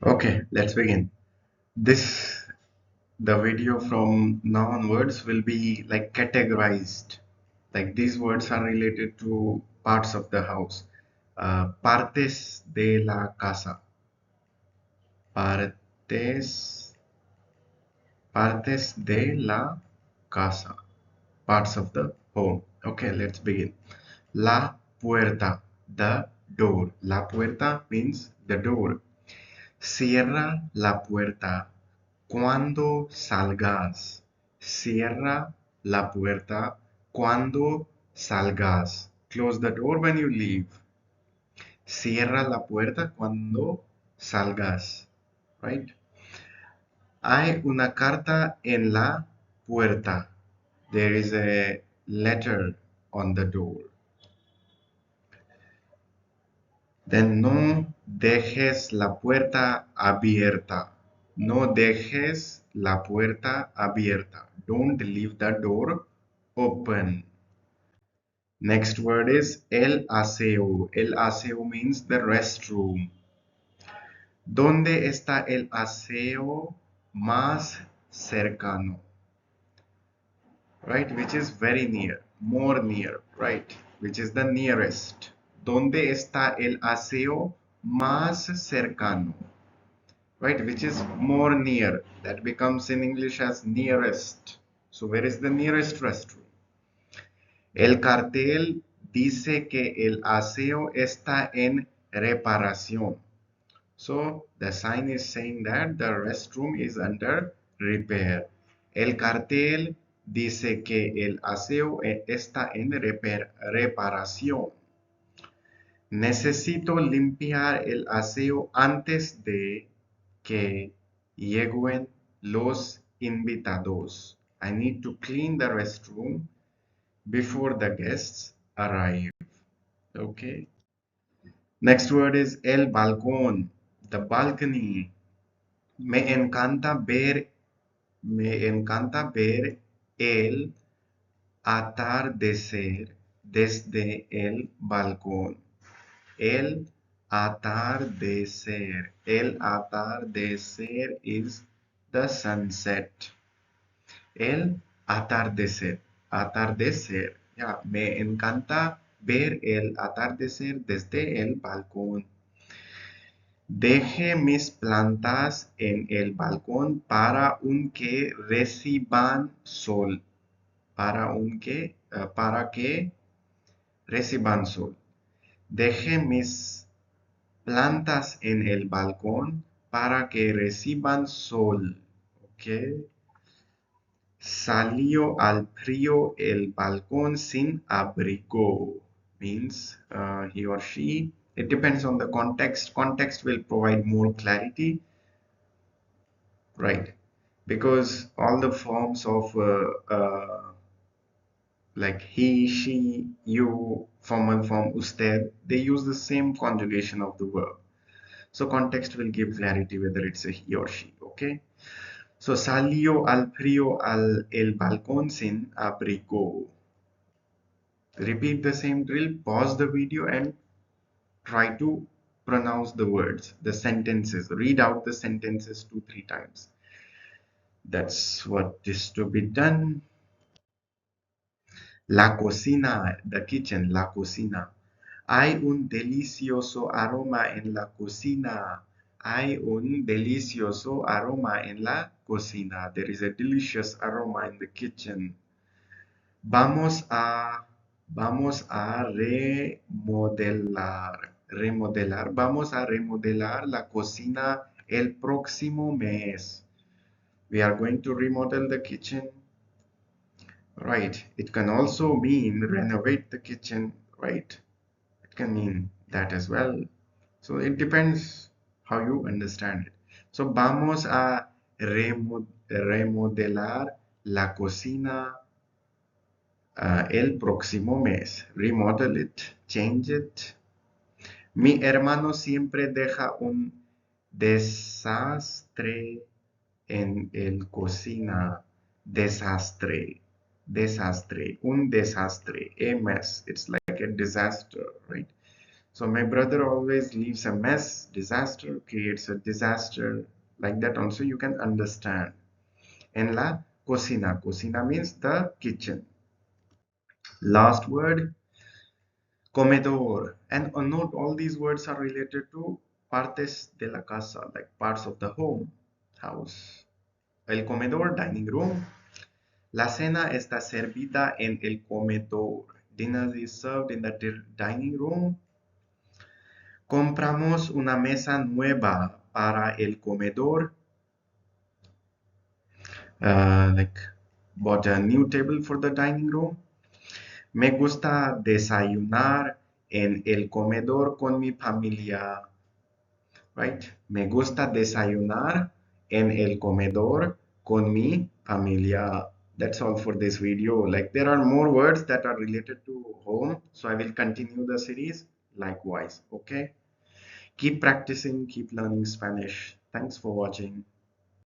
Okay, let's begin. The video from now onwards will be like categorized. Like these words are related to parts of the house. Partes de la casa. Partes, partes de la casa. Parts of the home. Okay, let's begin. La puerta, the door. La puerta means the door. Cierra la puerta cuando salgas. Cierra la puerta cuando salgas. Close the door when you leave. Cierra la puerta cuando salgas. Right? Hay una carta en la puerta. There is a letter on the door. Then no dejes la puerta abierta. No dejes la puerta abierta. Don't leave the door open. Next word is el aseo. El aseo means the restroom. ¿Dónde está el aseo más cercano? Right, which is very near, more near, right, which is the nearest. ¿Dónde está el aseo más cercano? Right, which is more near. That becomes in English as nearest. So where is the nearest restroom? El cartel dice que el aseo está en reparación. So the sign is saying that the restroom is under repair. El cartel dice que el aseo está en reparación. Necesito limpiar el aseo antes de que lleguen los invitados. I need to clean the restroom before the guests arrive. Okay. Next word is el balcón, the balcony. Me encanta ver, me encanta ver el atardecer desde el balcón. El atardecer. El atardecer is the sunset. El atardecer. Atardecer. Ya, me encanta ver el atardecer desde el balcón. Deje mis plantas en el balcón para un que reciban sol. Para que reciban sol. Deje mis plantas en el balcón para que reciban sol. ¿Ok? Salió al frío el balcón sin abrigo. Means he or she. It depends on the context. Context will provide more clarity. Right. Because all the forms of like he, she, you, formal form, usted, they use the same conjugation of the verb. So context will give clarity whether it's a he or she, okay? So salió al frío el balcón sin abrigo. Repeat the same drill, pause the video and try to pronounce the words, the sentences. Read out the sentences 2-3 times. That's what is to be done. La cocina, the kitchen, la cocina. Hay un delicioso aroma en la cocina. Hay un delicioso aroma en la cocina. There is a delicious aroma in the kitchen. Vamos a, vamos a remodelar, remodelar. Vamos a remodelar la cocina el próximo mes. We are going to remodel the kitchen. Right. It can also mean renovate the kitchen, right? It can mean that as well. So it depends how you understand it. So vamos a remodelar la cocina el próximo mes. Remodel it, change it. Mi hermano siempre deja un desastre en el cocina. Desastre. Desastre. Un desastre. A mess. It's like a disaster, right? So my brother always leaves a mess, disaster, creates a disaster. Like that also you can understand. En la cocina. Cocina means the kitchen. Last word, comedor. And note all these words are related to partes de la casa, like parts of the home, house. El comedor, dining room. La cena está servida en el comedor. Dinner is served in the dining room. Compramos una mesa nueva para el comedor. Like bought a new table for the dining room. Me gusta desayunar en el comedor con mi familia. Right? Me gusta desayunar en el comedor con mi familia. That's all for this video. Like there are more words that are related to home, so I will continue the series likewise. Okay? Keep practicing, keep learning Spanish. Thanks for watching.